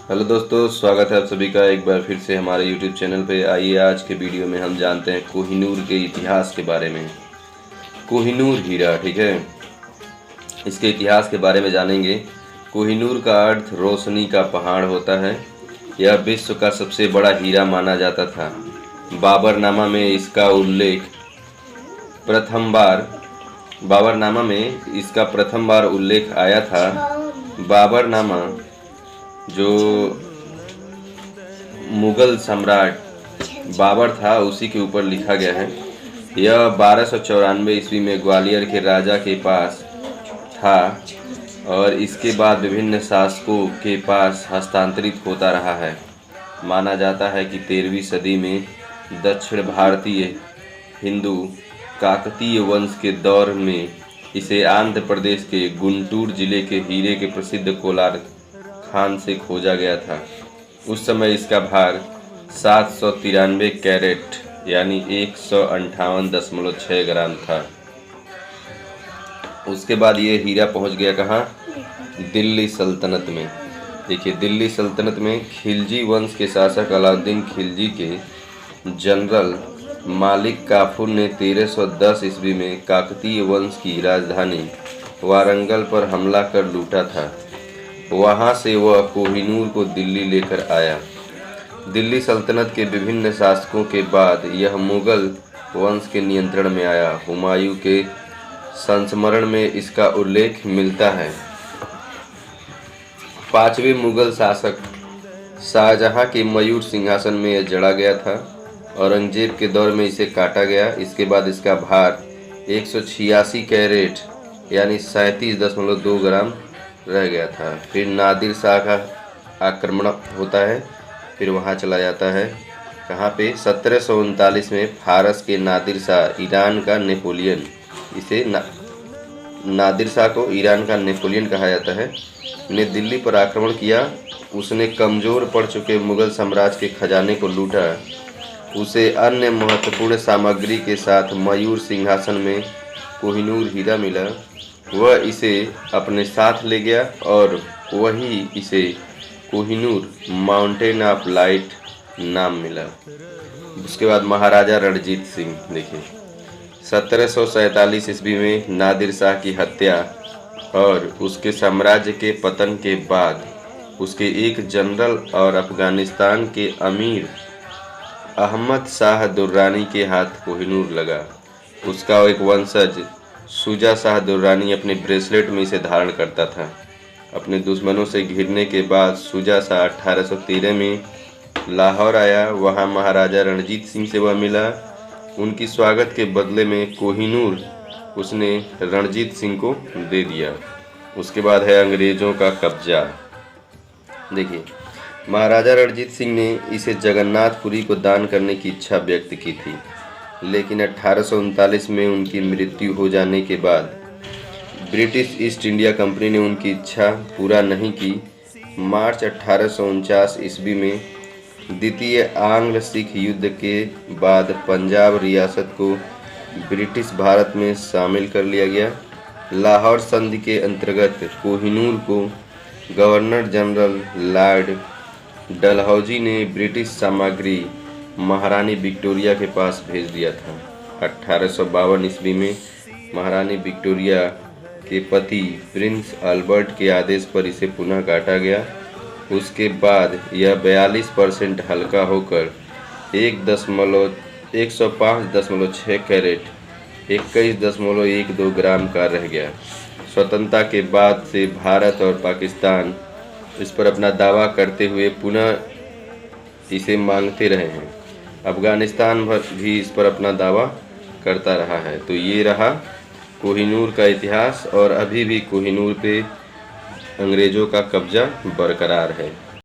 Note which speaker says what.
Speaker 1: Hello दोस्तों, स्वागत है आप सभी का एक बार फिर से हमारे YouTube चैनल पे। आइए आज के वीडियो में हम जानते हैं कोहिनूर के इतिहास के बारे में। कोहिनूर हीरा, ठीक है, इसके इतिहास के बारे में जानेंगे। कोहिनूर का अर्थ रोशनी का पहाड़ होता है। यह विश्व का सबसे बड़ा हीरा माना जाता था। बाबरनामा में इसका उल्लेख प्रथम बार उल्लेख आया था। बाबरनामा जो मुगल सम्राट बाबर था उसी के ऊपर लिखा गया है। यह 1294 ईस्वी में ग्वालियर के राजा के पास था और इसके बाद विभिन्न शासकों के पास हस्तांतरित होता रहा है। माना जाता है कि 13वीं सदी में दक्षिण भारतीय हिंदू काकतीय वंश के दौर में इसे आंध्र प्रदेश के गुंटूर जिले के हीरे के प्रसिद्ध कोलार खान से खोजा गया था। उस समय इसका भार 793 कैरेट यानी 158.6 ग्राम था। उसके बाद ये हीरा पहुंच गया कहाँ? दिल्ली सल्तनत में। देखिए, दिल्ली सल्तनत में खिलजी वंश के शासक अलाउद्दीन खिलजी के जनरल मालिक काफूर ने 1310 ईस्वी में काकतीय वंश की राजधानी वारंगल पर हमला कर लूटा था। वहां से वह कोहिनूर को दिल्ली लेकर आया। दिल्ली सल्तनत के विभिन्न शासकों के बाद यह मुगल वंश के नियंत्रण में आया। हुमायूं के संस्मरण में इसका उल्लेख मिलता है। 5वें मुगल शासक शाहजहां के मयूर सिंहासन में यह जड़ा गया था। औरंगजेब के दौर में इसे काटा गया। इसके बाद इसका भार 186 कैरेट यानी 37.2 ग्राम रह गया था। फिर नादिर शाह का आक्रमण होता है, फिर वहाँ चला जाता है। कहाँ पे? 1739 में फारस के नादिर शाह ईरान का नेपोलियन, इसे नादिर शाह को ईरान का नेपोलियन कहा जाता है, ने दिल्ली पर आक्रमण किया। उसने कमज़ोर पड़ चुके मुगल साम्राज्य के खजाने को लूटा। उसे अन्य महत्वपूर्ण सामग्री के साथ मयूर सिंहासन में कोहिनूर हीरा मिला। वह इसे अपने साथ ले गया और वही इसे कोहिनूर माउंटेन ऑफ लाइट नाम मिला। उसके बाद महाराजा रणजीत सिंह, देखिए 1747 ईस्वी में नादिर शाह की हत्या और उसके साम्राज्य के पतन के बाद उसके एक जनरल और अफगानिस्तान के अमीर अहमद शाह दुर्रानी के हाथ कोहिनूर लगा। उसका एक वंशज शुजा शाह दुर्रानी अपने ब्रेसलेट में इसे धारण करता था। अपने दुश्मनों से घिरने के बाद शुजा शाह 1813 में लाहौर आया। वहां महाराजा रणजीत सिंह से वह मिला। उनकी स्वागत के बदले में कोहिनूर उसने रणजीत सिंह को दे दिया। उसके बाद है अंग्रेज़ों का कब्जा। देखिए, महाराजा रणजीत सिंह ने इसे जगन्नाथपुरी को दान करने की इच्छा व्यक्त की थी, लेकिन 1839 में उनकी मृत्यु हो जाने के बाद ब्रिटिश ईस्ट इंडिया कंपनी ने उनकी इच्छा पूरा नहीं की। मार्च 1849 ईस्वी में द्वितीय आंग्ल सिख युद्ध के बाद पंजाब रियासत को ब्रिटिश भारत में शामिल कर लिया गया। लाहौर संधि के अंतर्गत कोहिनूर को गवर्नर जनरल लॉर्ड डलहौजी ने ब्रिटिश सामग्री महारानी विक्टोरिया के पास भेज दिया था। 1852 ईस्वी में महारानी विक्टोरिया के पति प्रिंस अल्बर्ट के आदेश पर इसे पुनः काटा गया। उसके बाद यह 42% हल्का होकर 105.6 कैरेट 21.12 ग्राम का रह गया। स्वतंत्रता के बाद से भारत और पाकिस्तान इस पर अपना दावा करते हुए पुनः इसे मांगते रहे हैं। अफगानिस्तान भी इस पर अपना दावा करता रहा है। तो ये रहा कोहिनूर का इतिहास और अभी भी कोहिनूर पे अंग्रेज़ों का कब्जा बरकरार है।